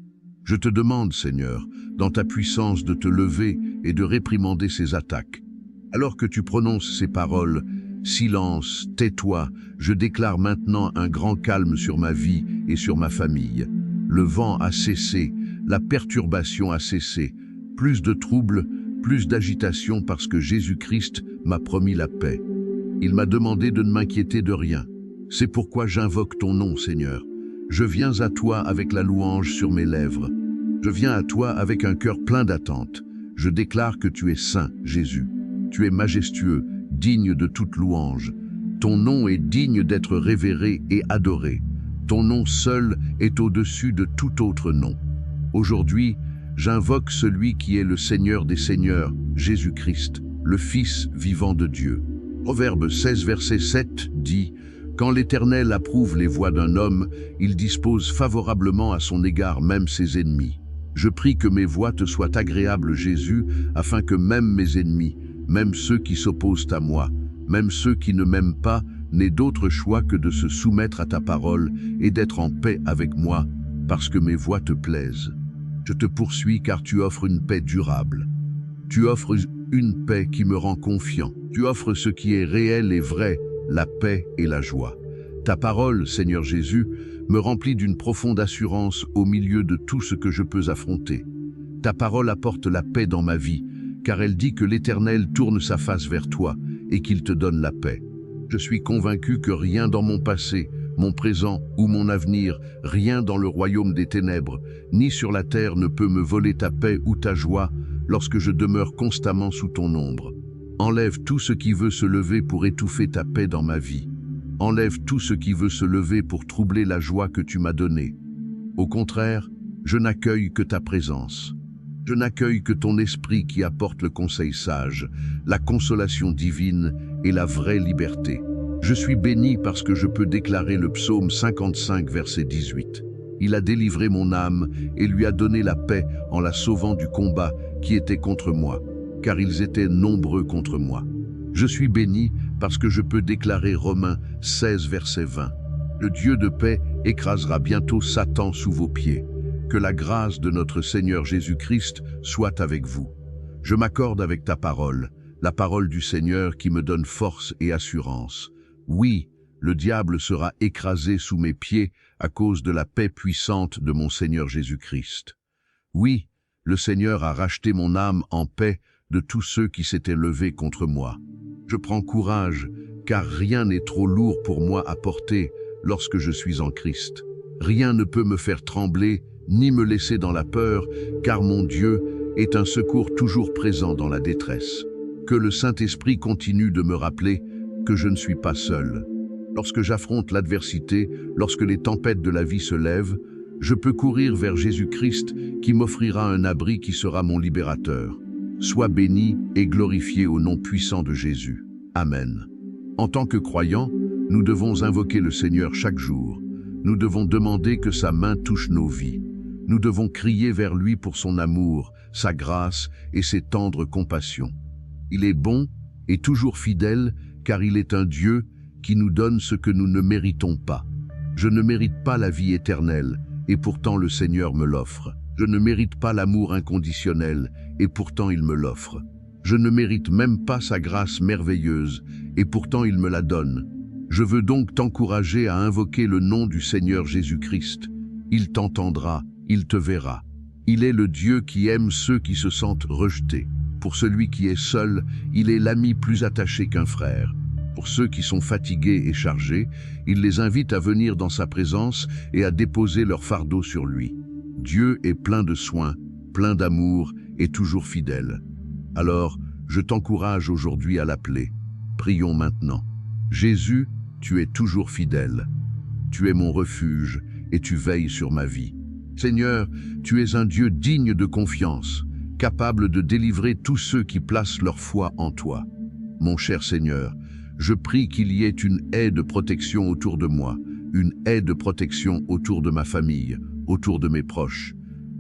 Je te demande, Seigneur, dans ta puissance de te lever et de réprimander ces attaques. Alors que tu prononces ces paroles, silence, tais-toi, je déclare maintenant un grand calme sur ma vie et sur ma famille. Le vent a cessé, la perturbation a cessé, plus de troubles, plus d'agitation parce que Jésus-Christ m'a promis la paix. Il m'a demandé de ne m'inquiéter de rien. C'est pourquoi j'invoque ton nom, Seigneur. Je viens à toi avec la louange sur mes lèvres. Je viens à toi avec un cœur plein d'attente. Je déclare que tu es saint, Jésus. Tu es majestueux, digne de toute louange. Ton nom est digne d'être révéré et adoré. Ton nom seul est au-dessus de tout autre nom. Aujourd'hui, j'invoque celui qui est le Seigneur des Seigneurs, Jésus-Christ, le Fils vivant de Dieu. Proverbe 16, verset 7 dit « Quand l'Éternel approuve les voies d'un homme, il dispose favorablement à son égard même ses ennemis. Je prie que mes voies te soient agréables, Jésus, afin que même mes ennemis, même ceux qui s'opposent à moi, même ceux qui ne m'aiment pas, n'aient d'autre choix que de se soumettre à ta parole et d'être en paix avec moi, parce que mes voies te plaisent. Je te poursuis car tu offres une paix durable. Tu offres une paix qui me rend confiant. Tu offres ce qui est réel et vrai, la paix et la joie. Ta parole, Seigneur Jésus, me remplit d'une profonde assurance au milieu de tout ce que je peux affronter. Ta parole apporte la paix dans ma vie, car elle dit que l'Éternel tourne sa face vers toi et qu'il te donne la paix. Je suis convaincu que rien dans mon passé, mon présent ou mon avenir, rien dans le royaume des ténèbres, ni sur la terre ne peut me voler ta paix ou ta joie lorsque je demeure constamment sous ton ombre. Enlève tout ce qui veut se lever pour étouffer ta paix dans ma vie. Enlève tout ce qui veut se lever pour troubler la joie que tu m'as donnée. Au contraire, je n'accueille que ta présence. Je n'accueille que ton esprit qui apporte le conseil sage, la consolation divine et la vraie liberté. Je suis béni parce que je peux déclarer le psaume 55, verset 18. Il a délivré mon âme et lui a donné la paix en la sauvant du combat qui était contre moi. car ils étaient nombreux contre moi. Je suis béni parce que je peux déclarer Romains 16, verset 20. Le Dieu de paix écrasera bientôt Satan sous vos pieds. Que la grâce de notre Seigneur Jésus-Christ soit avec vous. Je m'accorde avec ta parole, la parole du Seigneur qui me donne force et assurance. Oui, le diable sera écrasé sous mes pieds à cause de la paix puissante de mon Seigneur Jésus-Christ. Oui, le Seigneur a racheté mon âme en paix de tous ceux qui s'étaient levés contre moi. Je prends courage, car rien n'est trop lourd pour moi à porter lorsque je suis en Christ. Rien ne peut me faire trembler, ni me laisser dans la peur, car mon Dieu est un secours toujours présent dans la détresse. Que le Saint-Esprit continue de me rappeler que je ne suis pas seul. Lorsque j'affronte l'adversité, lorsque les tempêtes de la vie se lèvent, je peux courir vers Jésus-Christ qui m'offrira un abri qui sera mon libérateur. Sois béni et glorifié au nom puissant de Jésus. Amen. En tant que croyants, nous devons invoquer le Seigneur chaque jour. Nous devons demander que sa main touche nos vies. Nous devons crier vers lui pour son amour, sa grâce et ses tendres compassions. Il est bon et toujours fidèle, car il est un Dieu qui nous donne ce que nous ne méritons pas. Je ne mérite pas la vie éternelle, et pourtant le Seigneur me l'offre. Je ne mérite pas l'amour inconditionnel, et pourtant il me l'offre. Je ne mérite même pas sa grâce merveilleuse, et pourtant il me la donne. Je veux donc t'encourager à invoquer le nom du Seigneur Jésus-Christ. Il t'entendra, il te verra. Il est le Dieu qui aime ceux qui se sentent rejetés. Pour celui qui est seul, il est l'ami plus attaché qu'un frère. Pour ceux qui sont fatigués et chargés, il les invite à venir dans sa présence et à déposer leur fardeau sur lui. Dieu est plein de soins, plein d'amour et toujours fidèle. Alors, je t'encourage aujourd'hui à l'appeler. Prions maintenant. Jésus, tu es toujours fidèle. Tu es mon refuge et tu veilles sur ma vie. Seigneur, tu es un Dieu digne de confiance, capable de délivrer tous ceux qui placent leur foi en toi. Mon cher Seigneur, je prie qu'il y ait une haie de protection autour de moi, une haie de protection autour de ma famille, autour de mes proches.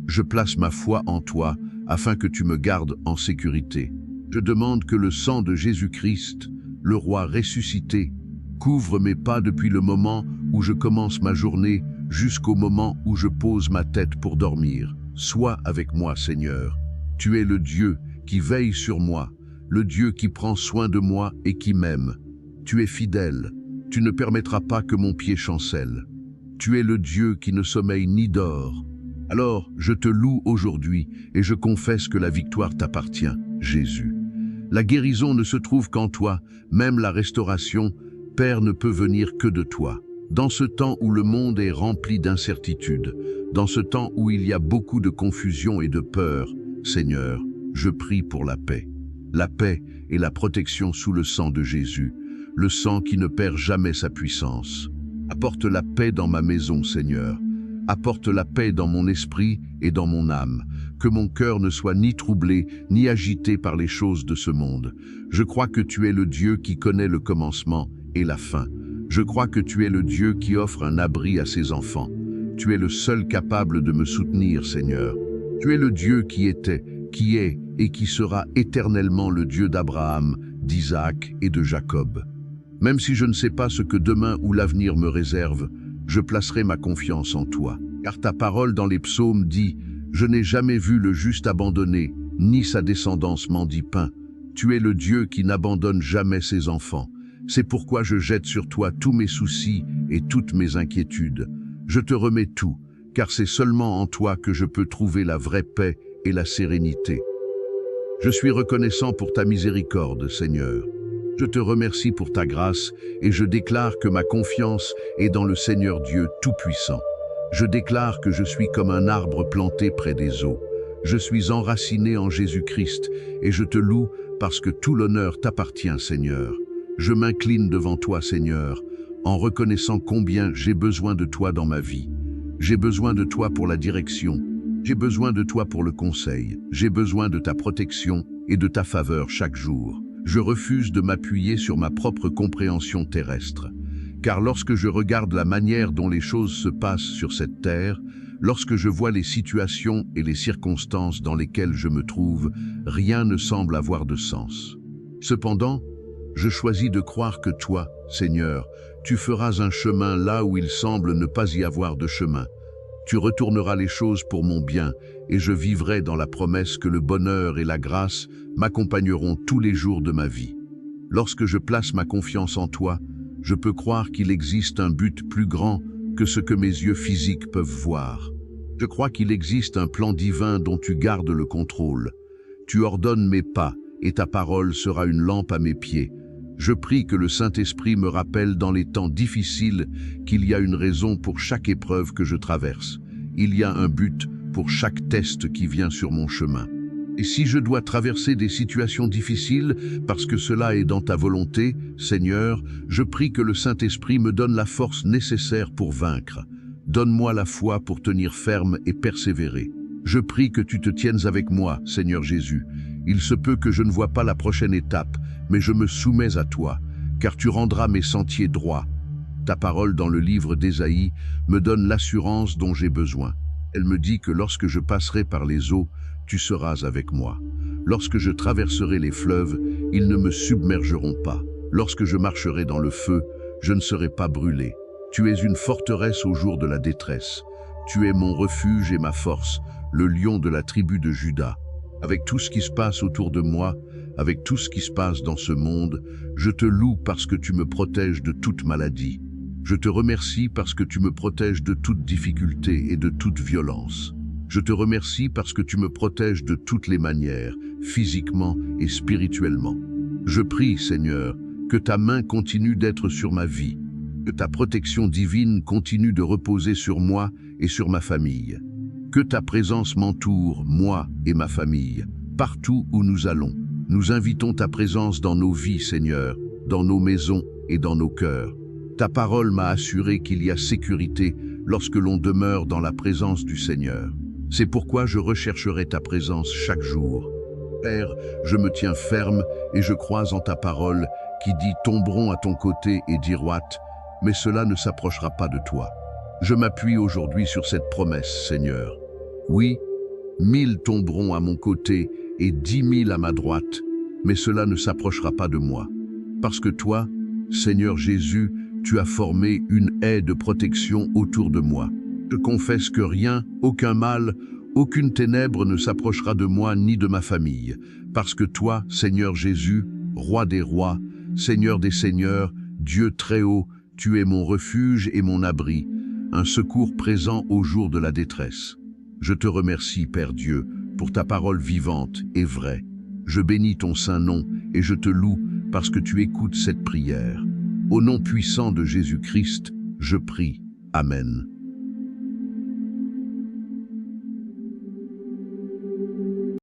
Je place ma foi en toi afin que tu me gardes en sécurité. Je demande que le sang de Jésus-Christ, le roi ressuscité, couvre mes pas depuis le moment où je commence ma journée jusqu'au moment où je pose ma tête pour dormir. Sois avec moi, Seigneur. Tu es le Dieu qui veille sur moi, le Dieu qui prend soin de moi et qui m'aime. Tu es fidèle, tu ne permettras pas que mon pied chancelle. Tu es le Dieu qui ne sommeille ni dort. Alors, je te loue aujourd'hui et je confesse que la victoire t'appartient, Jésus. La guérison ne se trouve qu'en toi, même la restauration, Père, ne peut venir que de toi. Dans ce temps où le monde est rempli d'incertitudes, dans ce temps où il y a beaucoup de confusion et de peur, Seigneur, je prie pour la paix. La paix et la protection sous le sang de Jésus, le sang qui ne perd jamais sa puissance. Apporte la paix dans ma maison, Seigneur. Apporte la paix dans mon esprit et dans mon âme, que mon cœur ne soit ni troublé, ni agité par les choses de ce monde. Je crois que tu es le Dieu qui connaît le commencement et la fin. Je crois que tu es le Dieu qui offre un abri à ses enfants. Tu es le seul capable de me soutenir, Seigneur. Tu es le Dieu qui était, qui est et qui sera éternellement le Dieu d'Abraham, d'Isaac et de Jacob. Même si je ne sais pas ce que demain ou l'avenir me réserve, je placerai ma confiance en toi. Car ta parole dans les psaumes dit « Je n'ai jamais vu le juste abandonné, ni sa descendance mendie pain. Tu es le Dieu qui n'abandonne jamais ses enfants. C'est pourquoi je jette sur toi tous mes soucis et toutes mes inquiétudes. Je te remets tout, car c'est seulement en toi que je peux trouver la vraie paix et la sérénité. Je suis reconnaissant pour ta miséricorde, Seigneur. Je te remercie pour ta grâce et je déclare que ma confiance est dans le Seigneur Dieu Tout-Puissant. Je déclare que je suis comme un arbre planté près des eaux. Je suis enraciné en Jésus-Christ et je te loue parce que tout l'honneur t'appartient, Seigneur. Je m'incline devant toi, Seigneur, en reconnaissant combien j'ai besoin de toi dans ma vie. J'ai besoin de toi pour la direction. J'ai besoin de toi pour le conseil. J'ai besoin de ta protection et de ta faveur chaque jour. Je refuse de m'appuyer sur ma propre compréhension terrestre. Car lorsque je regarde la manière dont les choses se passent sur cette terre, Lorsque je vois les situations et les circonstances dans lesquelles je me trouve, rien ne semble avoir de sens. Cependant, je choisis de croire que toi, Seigneur, tu feras un chemin là où il semble ne pas y avoir de chemin. Tu retourneras les choses pour mon bien, et je vivrai dans la promesse que le bonheur et la grâce m'accompagneront tous les jours de ma vie. Lorsque je place ma confiance en toi, je peux croire qu'il existe un but plus grand que ce que mes yeux physiques peuvent voir. Je crois qu'il existe un plan divin dont tu gardes le contrôle. Tu ordonnes mes pas, et ta parole sera une lampe à mes pieds. Je prie que le Saint-Esprit me rappelle dans les temps difficiles qu'il y a une raison pour chaque épreuve que je traverse. Il y a un but pour chaque test qui vient sur mon chemin. Et si je dois traverser des situations difficiles parce que cela est dans ta volonté, Seigneur, je prie que le Saint-Esprit me donne la force nécessaire pour vaincre. Donne-moi la foi pour tenir ferme et persévérer. Je prie que tu te tiennes avec moi, Seigneur Jésus. Il se peut que je ne vois pas la prochaine étape, mais je me soumets à toi, car tu rendras mes sentiers droits. Ta parole dans le livre d'Ésaïe me donne l'assurance dont j'ai besoin. Elle me dit que lorsque je passerai par les eaux, tu seras avec moi. Lorsque je traverserai les fleuves, ils ne me submergeront pas. Lorsque je marcherai dans le feu, je ne serai pas brûlé. Tu es une forteresse au jour de la détresse. Tu es mon refuge et ma force, le lion de la tribu de Juda. Avec tout ce qui se passe autour de moi, avec tout ce qui se passe dans ce monde, je te loue parce que tu me protèges de toute maladie. Je te remercie parce que tu me protèges de toute difficulté et de toute violence. Je te remercie parce que tu me protèges de toutes les manières, physiquement et spirituellement. Je prie, Seigneur, que ta main continue d'être sur ma vie, que ta protection divine continue de reposer sur moi et sur ma famille. Que ta présence m'entoure, moi et ma famille, partout où nous allons. Nous invitons ta présence dans nos vies, Seigneur, dans nos maisons et dans nos cœurs. Ta parole m'a assuré qu'il y a sécurité lorsque l'on demeure dans la présence du Seigneur. C'est pourquoi je rechercherai ta présence chaque jour. Père, je me tiens ferme et je crois en ta parole qui dit « tomberont à ton côté et droite », mais cela ne s'approchera pas de toi. Je m'appuie aujourd'hui sur cette promesse, Seigneur. Oui, 1000 tomberont à mon côté et 10 000 à ma droite, mais cela ne s'approchera pas de moi. Parce que toi, Seigneur Jésus, tu as formé une haie de protection autour de moi. Je confesse que rien, aucun mal, aucune ténèbre ne s'approchera de moi ni de ma famille, parce que toi, Seigneur Jésus, Roi des rois, Seigneur des seigneurs, Dieu très haut, tu es mon refuge et mon abri, un secours présent au jour de la détresse. Je te remercie, Père Dieu, pour ta parole vivante et vraie. Je bénis ton saint nom et je te loue parce que tu écoutes cette prière. Au nom puissant de Jésus-Christ, je prie. Amen.